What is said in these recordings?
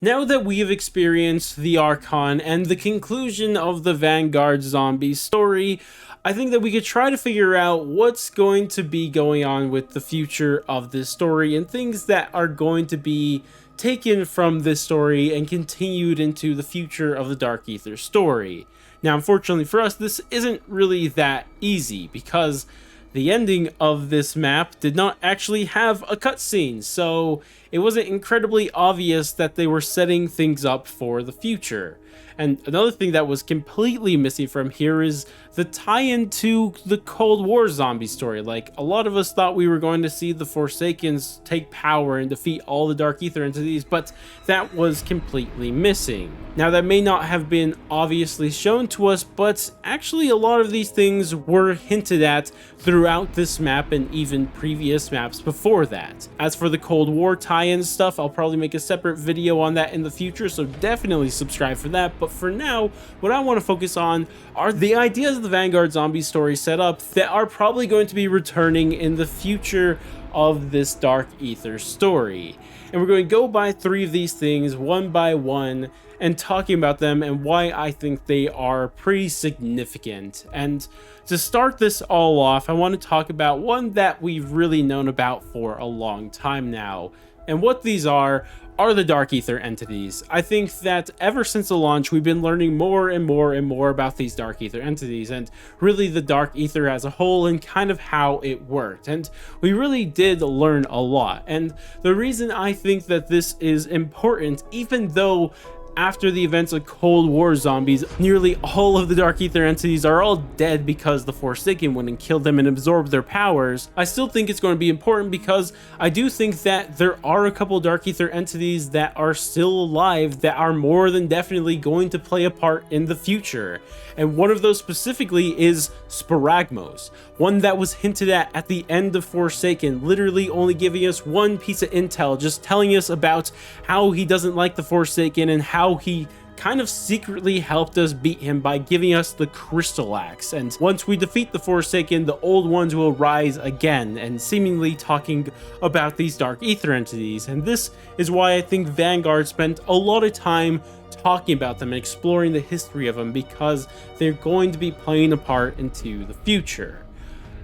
Now that we have experienced the Archon and the conclusion of the Vanguard zombie story, I think that we could try to figure out what's going to be going on with the future of this story and things that are going to be taken from this story and continued into the future of the Dark Aether story. Now, unfortunately for us, this isn't really that easy because the ending of this map did not actually have a cutscene, so it wasn't incredibly obvious that they were setting things up for the future. And another thing that was completely missing from here is the tie-in to the Cold War zombie story. Like, a lot of us thought we were going to see the Forsakens take power and defeat all the Dark Aether entities, but that was completely missing. Now, that may not have been obviously shown to us, but actually a lot of these things were hinted at throughout this map and even previous maps before that. As for the Cold War tie-in stuff, I'll probably make a separate video on that in the future, so definitely subscribe for that. But for now, what I want to focus on are the ideas of the Vanguard zombie story setup that are probably going to be returning in the future of this Dark Aether story. And we're going to go by 3 of these things one by one and talking about them and why I think they are pretty significant. And to start this all off, I want to talk about one that we've really known about for a long time now. And what these are the Dark Aether entities. I think that ever since the launch, we've been learning more and more and more about these Dark Aether entities and really the Dark Aether as a whole and kind of how it worked. And we really did learn a lot. And the reason I think that this is important, even though after the events of Cold War zombies, nearly all of the Dark Aether entities are all dead because the Forsaken went and killed them and absorbed their powers, I still think it's going to be important because I do think that there are a couple Dark Aether entities that are still alive that are more than definitely going to play a part in the future. And one of those specifically is Sporagmos, one that was hinted at the end of Forsaken, literally only giving us one piece of intel, just telling us about how he doesn't like the Forsaken and how he kind of secretly helped us beat him by giving us the Crystal Axe. And once we defeat the Forsaken, the old ones will rise again, and seemingly talking about these Dark Aether entities. And this is why I think Vanguard spent a lot of time talking about them and exploring the history of them, because they're going to be playing a part into the future.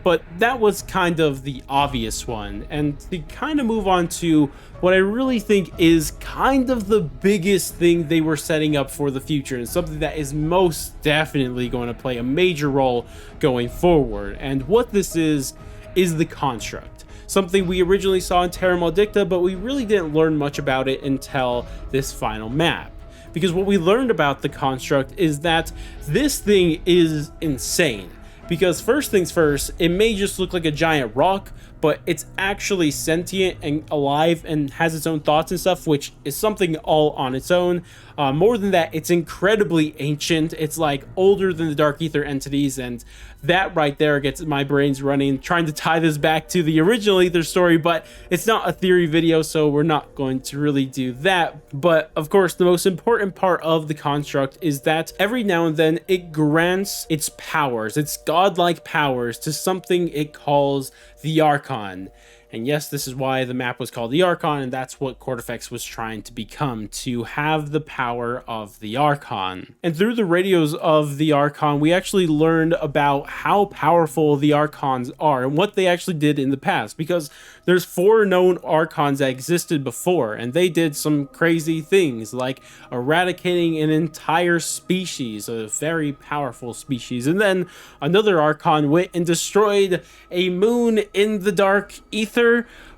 But that was kind of the obvious one, and to kind of move on to what I really think is kind of the biggest thing they were setting up for the future, and something that is most definitely going to play a major role going forward. And what this is the construct. Something we originally saw in Terra Maldicta, but we really didn't learn much about it until this final map. Because what we learned about the construct is that this thing is insane. Because first things first, it may just look like a giant rock, but it's actually sentient and alive and has its own thoughts and stuff, which is something all on its own. More than that, it's incredibly ancient. It's like older than the Dark Aether entities, and that right there gets my brains running, trying to tie this back to the original Aether story, but it's not a theory video, so we're not going to really do that. But of course, the most important part of the construct is that every now and then it grants its powers, its godlike powers, to something it calls the Archon. And yes, this is why the map was called the Archon, and that's what Cortifex was trying to become, to have the power of the Archon. And through the radios of the Archon, we actually learned about how powerful the Archons are and what they actually did in the past, because there's 4 known Archons that existed before, and they did some crazy things, like eradicating an entire species, a very powerful species. And then another Archon went and destroyed a moon in the Dark Aether,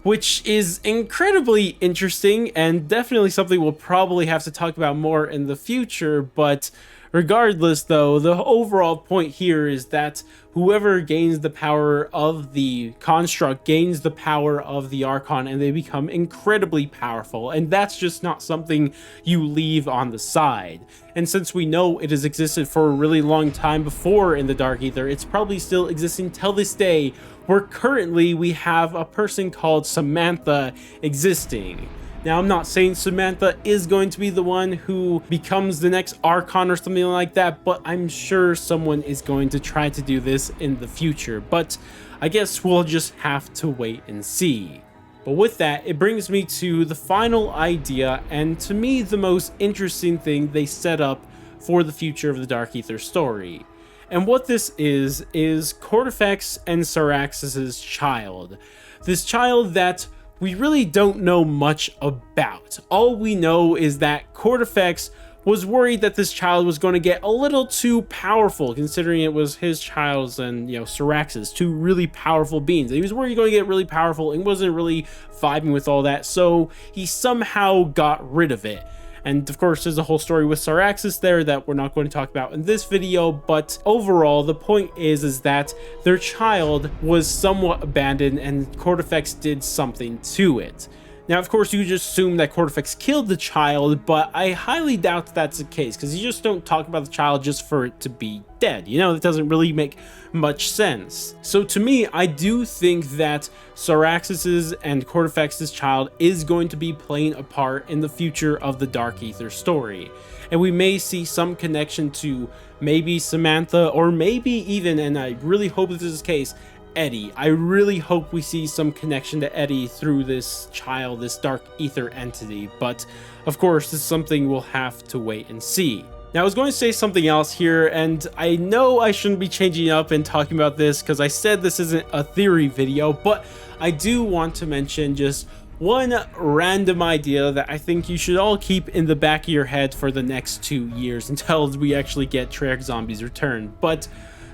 which is incredibly interesting and definitely something we'll probably have to talk about more in the future. But regardless, though, the overall point here is that whoever gains the power of the construct gains the power of the Archon, and they become incredibly powerful, and that's just not something you leave on the side. And since we know it has existed for a really long time before in the Dark Aether, it's probably still existing till this day, where currently we have a person called Samantha existing. Now, I'm not saying Samantha is going to be the one who becomes the next Archon or something like that, but I'm sure someone is going to try to do this in the future. But I guess we'll just have to wait and see. But with that, it brings me to the final idea, and to me the most interesting thing they set up for the future of the Dark Aether story. And what this is Cortifex and Syraxis' child. This child that we really don't know much about. All we know is that Cortifex was worried that this child was going to get a little too powerful, considering it was his child and, Syraxis, two really powerful beings. He was worried he was going to get really powerful and wasn't really vibing with all that, so he somehow got rid of it. And of course, there's a whole story with Syraxis there that we're not going to talk about in this video, but overall, the point is that their child was somewhat abandoned and Cortifex did something to it. Now, of course, you just assume that Cortifex killed the child, but I highly doubt that's the case, because you just don't talk about the child just for it to be dead. That doesn't really make much sense. So to me, I do think that Syraxis' and Cortifex's child is going to be playing a part in the future of the Dark Aether story. And we may see some connection to maybe Samantha, or maybe even, and I really hope this is the case, Eddie. I really hope we see some connection to Eddie through this child, this Dark Aether entity, but of course this is something we'll have to wait and see. Now, I was going to say something else here, and I know I shouldn't be changing up and talking about this because I said this isn't a theory video, but I do want to mention just one random idea that I think you should all keep in the back of your head for the next 2 years until we actually get Treyarch Zombies Return. But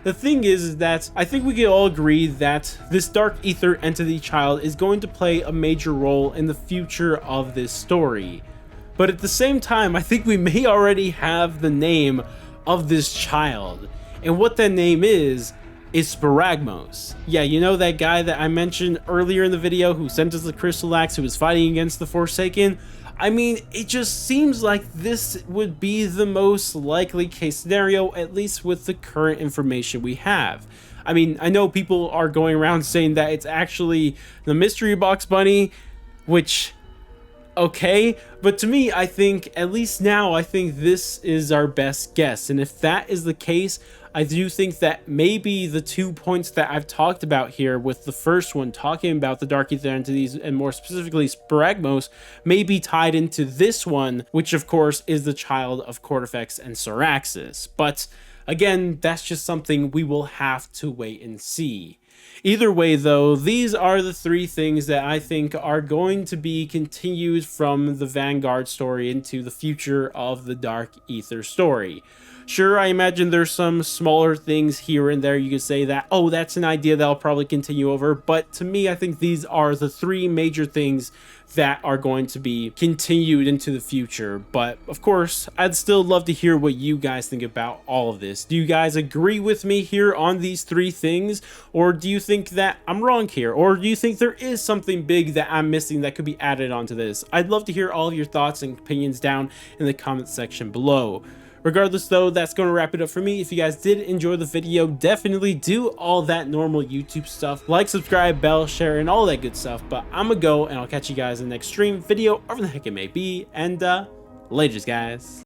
the thing is that I think we can all agree that this Dark Aether entity child is going to play a major role in the future of this story. But at the same time, I think we may already have the name of this child. And what that name is Sparagmos. Yeah, that guy that I mentioned earlier in the video who sent us the Crystal Axe, who was fighting against the Forsaken? I mean, it just seems like this would be the most likely case scenario, at least with the current information we have. I mean, I know people are going around saying that it's actually the Mystery Box Bunny, which, okay, but to me, I think, at least now, I think this is our best guess. And if that is the case, I do think that maybe the 2 points that I've talked about here, with the first one talking about the Dark Aether entities and more specifically Sparagmos, may be tied into this one, which of course is the child of Cortifex and Syraxis. But again, that's just something we will have to wait and see. Either way though, these are the 3 things that I think are going to be continued from the Vanguard story into the future of the Dark Aether story. Sure, I imagine there's some smaller things here and there you could say that, oh, that's an idea that'll probably continue over, but to me, I think these are the 3 major things that are going to be continued into the future. But of course, I'd still love to hear what you guys think about all of this. Do you guys agree with me here on these 3 things, or do you think that I'm wrong here, or do you think there is something big that I'm missing that could be added onto this? I'd love to hear all of your thoughts and opinions down in the comment section below. Regardless though, that's going to wrap it up for me. If you guys did enjoy the video, definitely do all that normal YouTube stuff. Like, subscribe, bell, share, and all that good stuff. But I'm gonna go, and I'll catch you guys in the next stream, video, whatever the heck it may be. And laters, guys.